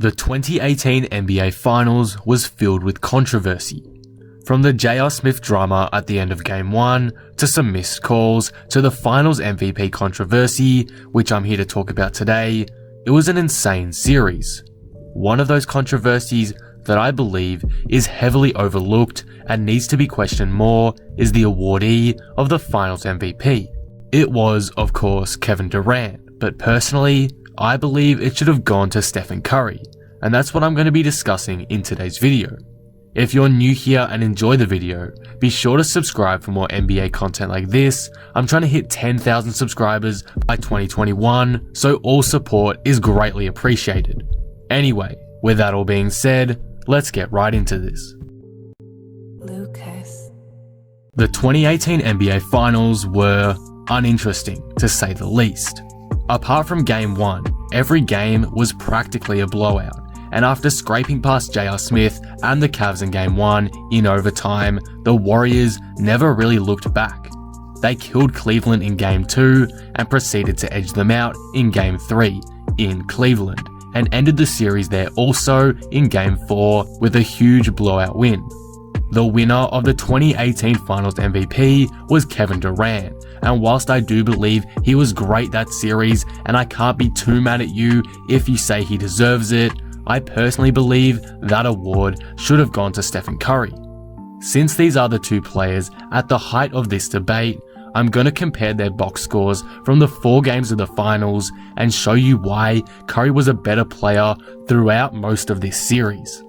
The 2018 NBA Finals was filled with controversy. From the J.R. Smith drama at the end of Game 1, to some missed calls, to the Finals MVP controversy, which I'm here to talk about today, it was an insane series. One of those controversies that I believe is heavily overlooked and needs to be questioned more is the awardee of the Finals MVP. It was, of course, Kevin Durant, but personally, I believe it should have gone to Stephen Curry, and that's what I'm going to be discussing in today's video. If you're new here and enjoy the video, be sure to subscribe for more NBA content like this. I'm trying to hit 10,000 subscribers by 2021, so all support is greatly appreciated. Anyway, with that all being said, let's get right into this. Lucas. The 2018 NBA Finals were uninteresting, to say the least. Apart from Game 1, every game was practically a blowout, and after scraping past J.R. Smith and the Cavs in Game 1 in overtime, the Warriors never really looked back. They killed Cleveland in Game 2 and proceeded to edge them out in Game 3 in Cleveland, and ended the series there also in Game 4 with a huge blowout win. The winner of the 2018 Finals MVP was Kevin Durant, and whilst I do believe he was great that series and I can't be too mad at you if you say he deserves it, I personally believe that award should have gone to Stephen Curry. Since these are the two players at the height of this debate, I'm going to compare their box scores from the 4 games of the finals and show you why Curry was a better player throughout most of this series.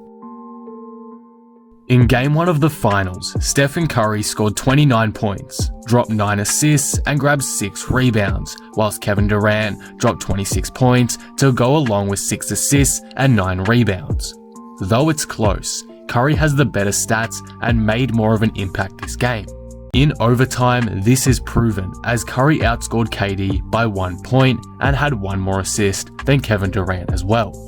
In Game 1 of the finals, Stephen Curry scored 29 points, dropped 9 assists and grabbed 6 rebounds, whilst Kevin Durant dropped 26 points to go along with 6 assists and 9 rebounds. Though it's close, Curry has the better stats and made more of an impact this game. In overtime, this is proven as Curry outscored KD by 1 point and had 1 more assist than Kevin Durant as well.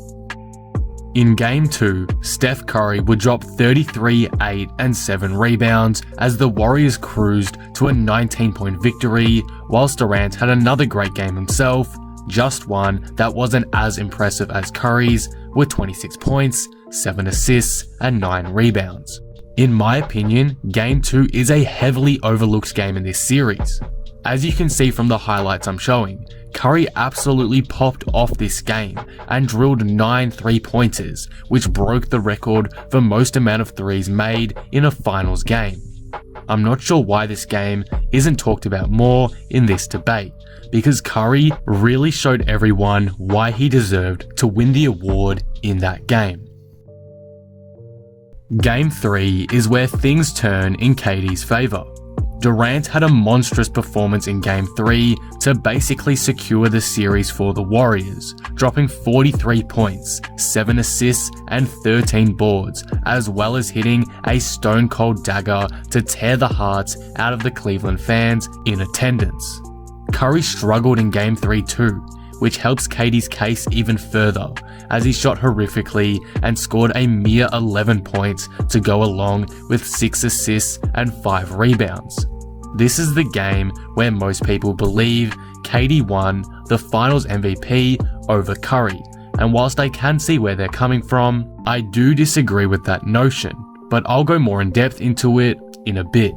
In Game 2, Steph Curry would drop 33, 8 and 7 rebounds as the Warriors cruised to a 19-point victory, whilst Durant had another great game himself, just one that wasn't as impressive as Curry's, with 26 points, 7 assists and 9 rebounds. In my opinion, Game 2 is a heavily overlooked game in this series. As you can see from the highlights I'm showing, Curry absolutely popped off this game and drilled 9 3-pointers, which broke the record for most amount of threes made in a finals game. I'm not sure why this game isn't talked about more in this debate, because Curry really showed everyone why he deserved to win the award in that game. Game 3 is where things turn in KD's favour. Durant had a monstrous performance in Game 3 to basically secure the series for the Warriors, dropping 43 points, 7 assists and 13 boards, as well as hitting a stone-cold dagger to tear the hearts out of the Cleveland fans in attendance. Curry struggled in Game 3 too, which helps KD's case even further, as he shot horrifically and scored a mere 11 points to go along with 6 assists and 5 rebounds. This is the game where most people believe KD won the Finals MVP over Curry, and whilst I can see where they're coming from, I do disagree with that notion, but I'll go more in depth into it in a bit.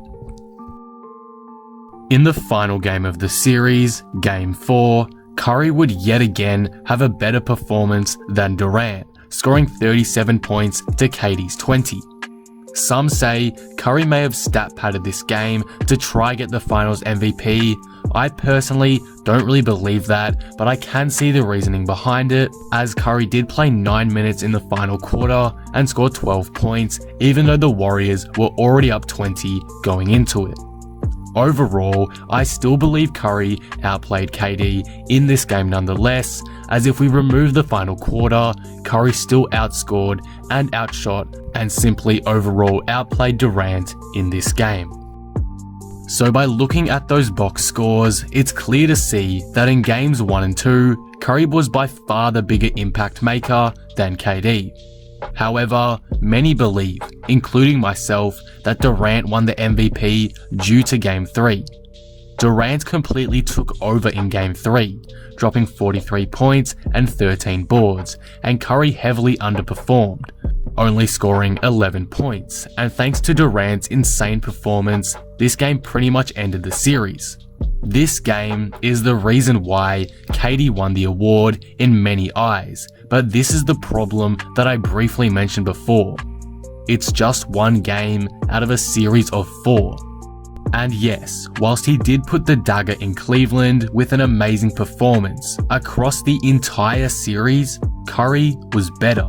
In the final game of the series, Game 4, Curry would yet again have a better performance than Durant, scoring 37 points to KD's 20. Some say Curry may have stat padded this game to try get the Finals MVP. I personally don't really believe that, but I can see the reasoning behind it, as Curry did play 9 minutes in the final quarter and scored 12 points, even though the Warriors were already up 20 going into it. Overall, I still believe Curry outplayed KD in this game nonetheless, as if we remove the final quarter, Curry still outscored and outshot and simply overall outplayed Durant in this game. So by looking at those box scores, it's clear to see that in games 1 and 2, Curry was by far the bigger impact maker than KD. However, many believe, including myself, that Durant won the MVP due to Game 3. Durant completely took over in Game 3, dropping 43 points and 13 boards, and Curry heavily underperformed, only scoring 11 points, and thanks to Durant's insane performance, this game pretty much ended the series. This game is the reason why KD won the award in many eyes, but this is the problem that I briefly mentioned before. It's just one game out of a series of 4. And yes, whilst he did put the dagger in Cleveland with an amazing performance, across the entire series, Curry was better.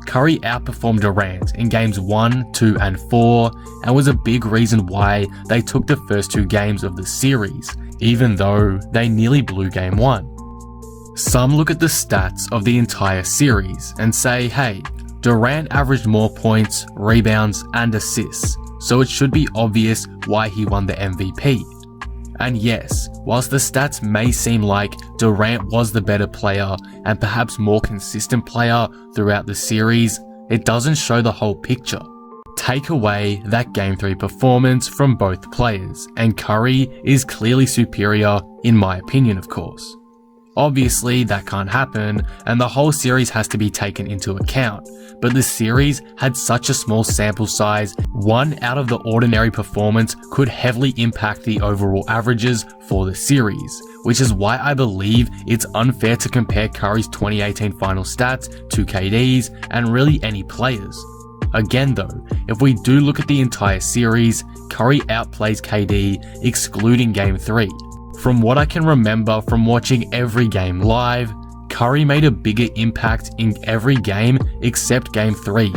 Curry outperformed Durant in games 1, 2, and 4, and was a big reason why they took the first 2 games of the series, even though they nearly blew game 1. Some look at the stats of the entire series and say, hey, Durant averaged more points, rebounds, and assists, so it should be obvious why he won the MVP. And yes, whilst the stats may seem like Durant was the better player and perhaps more consistent player throughout the series, it doesn't show the whole picture. Take away that Game 3 performance from both players, and Curry is clearly superior, in my opinion of course. Obviously that can't happen, and the whole series has to be taken into account, but the series had such a small sample size, one out of the ordinary performance could heavily impact the overall averages for the series, which is why I believe it's unfair to compare Curry's 2018 final stats to KD's and really any players. Again though, if we do look at the entire series, Curry outplays KD excluding Game 3. From what I can remember from watching every game live, Curry made a bigger impact in every game except Game 3.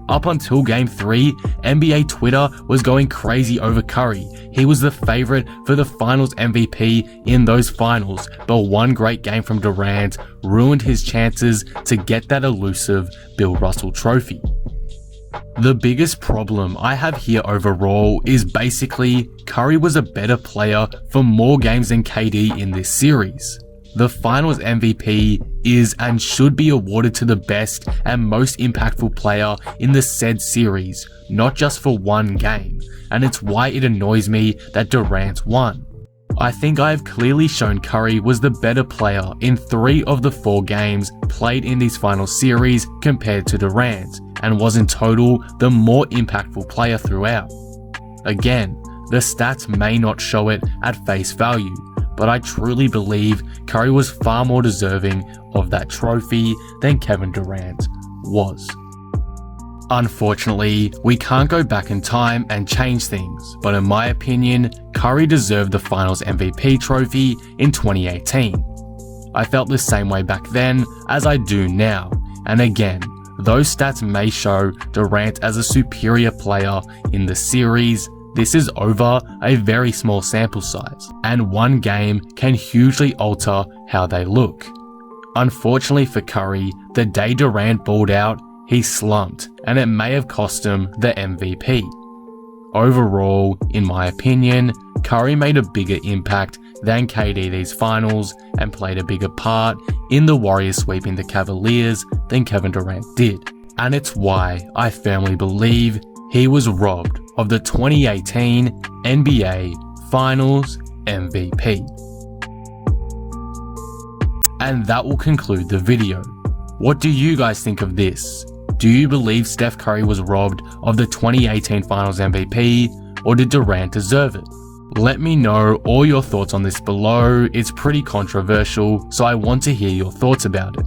Up until Game 3, NBA Twitter was going crazy over Curry. He was the favourite for the finals MVP in those finals, but one great game from Durant ruined his chances to get that elusive Bill Russell trophy. The biggest problem I have here overall is basically Curry was a better player for more games than KD in this series. The finals MVP is and should be awarded to the best and most impactful player in the said series, not just for one game, and it's why it annoys me that Durant won. I think I have clearly shown Curry was the better player in 3 of the 4 games played in this final series compared to Durant, and was in total the more impactful player throughout. Again, the stats may not show it at face value, but I truly believe Curry was far more deserving of that trophy than Kevin Durant was. Unfortunately, we can't go back in time and change things, but in my opinion, Curry deserved the Finals MVP trophy in 2018. I felt the same way back then as I do now, and again, those stats may show Durant as a superior player in the series. This is over a very small sample size, and one game can hugely alter how they look. Unfortunately for Curry, the day Durant balled out, he slumped, and it may have cost him the MVP. Overall, in my opinion, Curry made a bigger impact than KD these finals and played a bigger part in the Warriors sweeping the Cavaliers than Kevin Durant did. And it's why I firmly believe he was robbed of the 2018 NBA Finals MVP. And that will conclude the video. What do you guys think of this? Do you believe Steph Curry was robbed of the 2018 Finals MVP, or did Durant deserve it? Let me know all your thoughts on this below. It's pretty controversial, so I want to hear your thoughts about it.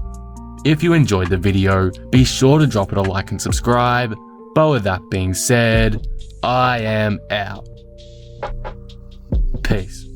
If you enjoyed the video, be sure to drop it a like and subscribe. But with that being said, I am out. Peace.